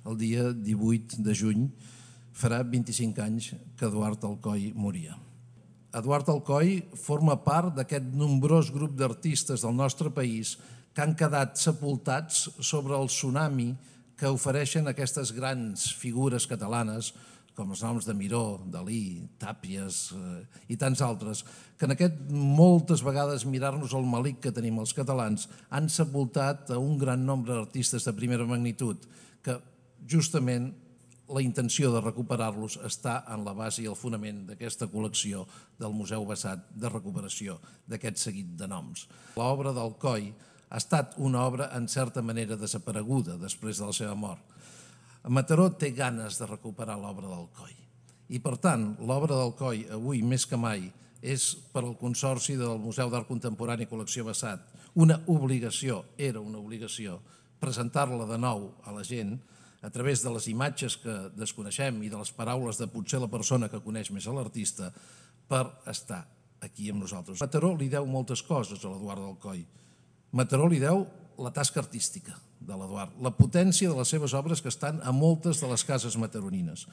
el dia 18 de juny, farà 25 anys que Eduard Alcoi moria. Eduard Alcoi forma part d'aquest nombrós grup d'artistes del nostre país que han quedat sepultats sobre el tsunami que ofereixen aquestes grans figures catalanes, com els noms de Miró, Dalí, Tàpies i tants altres, que en aquest moltes vegades mirar-nos el malic que tenim els catalans han sepultat a un gran nombre d'artistes de primera magnitud, que justament la intenció de recuperar-los està en la base i el fonament d'aquesta col·lecció del Museu Basat de recuperació d'aquest seguit de noms. L'obra d'Alcoi ha estat una obra en certa manera desapareguda després de la seva mort. Mataró té ganes de recuperar l'obra d'Alcoi i, per tant, l'obra d'Alcoi avui més que mai és per al Consorci del Museu d'Art Contemporani i Col·lecció Basat una obligació, era una obligació, presentar-la de nou a la gent a través de les imatges que desconeixem i de les paraules de potser la persona que coneix més a l'artista per estar aquí amb nosaltres. Mataró li deu moltes coses a l'Eduard Alcoi. Mataró li deu la tasca artística de l'Eduard, la potència de les seves obres que estan a moltes de les cases mataronines.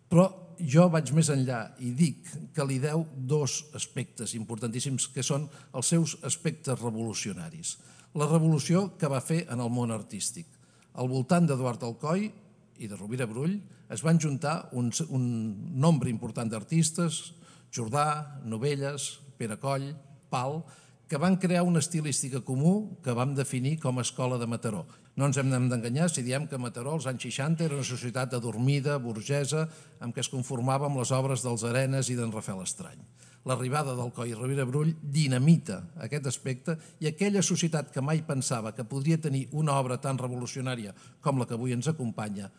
Però jo vaig més enllà i dic que li deu dos aspectes importantíssims que són els seus aspectes revolucionaris. La revolució que va fer en el món artístic. Al voltant d'Eduard Alcoi i de Rovira Brull es van juntar un nombre important d'artistes, Jordà, Novelles, Pere Coll, Pal, que van crear una estilística comú que vam definir com a Escola de Mataró. No ens hem d'enganyar si diem que Mataró als anys 60 era una societat adormida, burgesa, amb què es conformava amb les obres dels Arenas i d'en Rafael Estrany. L'arribada d'Alcoi i Rovira Brull dinamita aquest aspecte i aquella societat que mai pensava que podria tenir una obra tan revolucionària com la que avui ens acompanya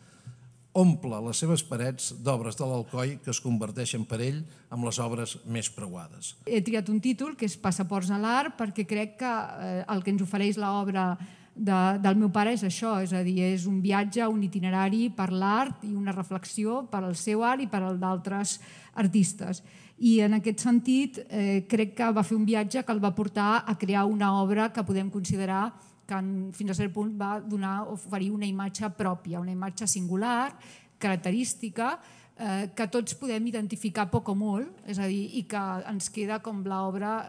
omple les seves parets d'obres de l'Alcoi que es converteixen per ell en les obres més preuades. He triat un títol que és Passaports a l'art perquè crec que el que ens ofereix l'obra del meu pare és això, és a dir, és un viatge, un itinerari per l'art i una reflexió per al seu art i per al d'altres artistes. I en aquest sentit crec que va fer un viatge que el va portar a crear una obra que podem considerar que fins a cert punt va oferir una imatge pròpia, una imatge singular, característica, que tots podem identificar poc o molt, és a dir, i que ens queda com l'obra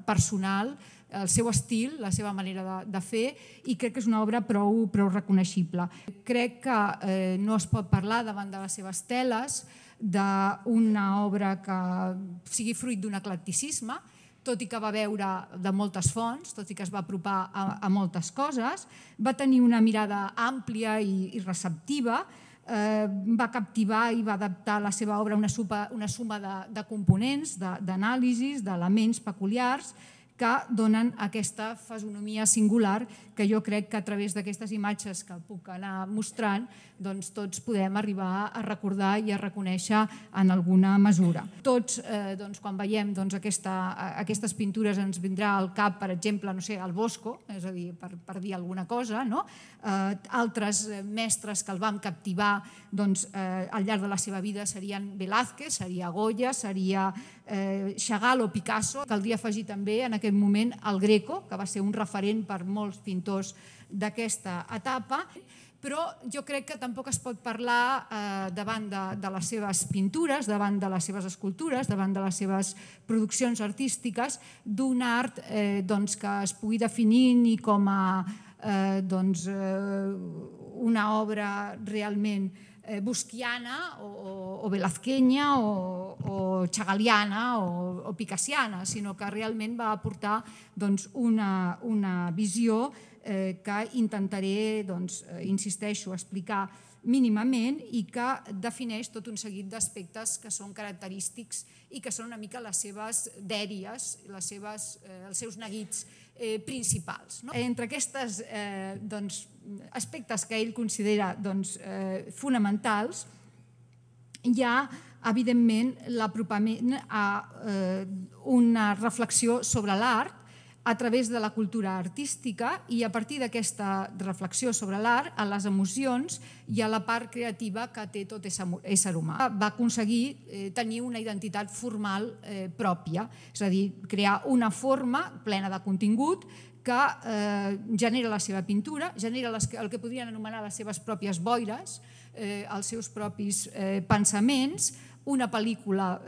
personal, el seu estil, la seva manera de fer, i crec que és una obra prou reconeixible. Crec que no es pot parlar davant de les seves teles d'una obra que sigui fruit d'un eclecticisme, tot i que va veure de moltes fonts, tot i que es va apropar a moltes coses, va tenir una mirada àmplia i receptiva, va captivar i va adaptar la seva obra a una suma de components, d'anàlisis, d'elements peculiars que donen aquesta fisonomia singular que jo crec que a través d'aquestes imatges que puc anar mostrant tots podem arribar a recordar i a reconèixer en alguna mesura. Tots, quan veiem aquestes pintures, ens vindrà al cap, per exemple, el Bosco, és a dir, per dir alguna cosa, altres mestres que el van captivar al llarg de la seva vida serien Velázquez, seria Goya, seria Chagall o Picasso. Caldria afegir també en aquest moment el Greco, que va ser un referent per molts pintors d'aquesta etapa, però jo crec que tampoc es pot parlar davant de les seves pintures, davant de les seves escultures, davant de les seves produccions artístiques, d'un art que es pugui definir ni com a una obra realment busquiana o velazqueña o chagalliana o picassiana, sinó que realment va aportar una visió que intentaré, insisteixo, explicar mínimament i que defineix tot un seguit d'aspectes que són característics i que són una mica les seves dèries, els seus neguits principals. Entre aquests aspectes que ell considera fonamentals hi ha, evidentment, l'apropament a una reflexió sobre l'art a través de la cultura artística i a partir d'aquesta reflexió sobre l'art, a les emocions i a la part creativa que té tot ésser humà. Va aconseguir tenir una identitat formal pròpia, és a dir, crear una forma plena de contingut que que genera la seva pintura, genera el que podrien anomenar les seves pròpies boires, els seus propis pensaments, una pel·lícula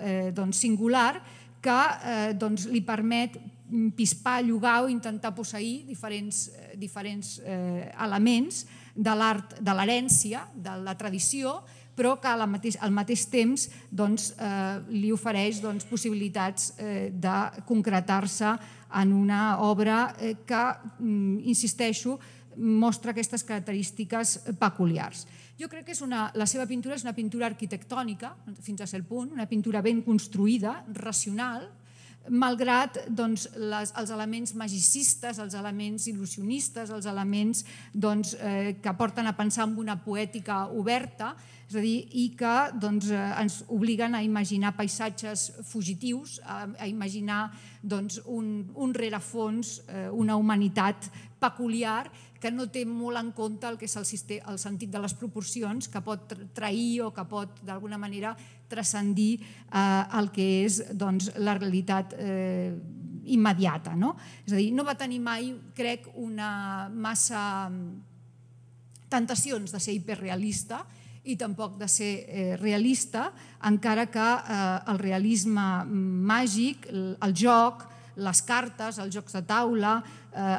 singular que li permet pispar, llogar o intentar posseir diferents elements de l'art, de l'herència, de la tradició, però que al mateix temps li ofereix possibilitats de concretar-se en una obra que, insisteixo, mostra aquestes característiques peculiars. Jo crec que la seva pintura és una pintura arquitectònica, fins a cert punt, una pintura ben construïda, racional, malgrat els elements magicistes, els elements il·lusionistes, els elements que porten a pensar en una poètica oberta, és a dir, i que ens obliguen a imaginar paisatges fugitius, a imaginar un rerefons, una humanitat peculiar que no té molt en compte el que és el sentit de les proporcions, que pot trair o que pot, d'alguna manera, transcendir el que és la realitat immediata. És a dir, no va tenir mai, crec, una massa tentacions de ser hiperrealista i tampoc de ser realista, encara que el realisme màgic, el joc, les cartes, els jocs de taula,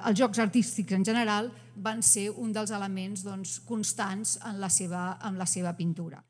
els jocs artístics en general, van ser un dels elements constants en la seva pintura.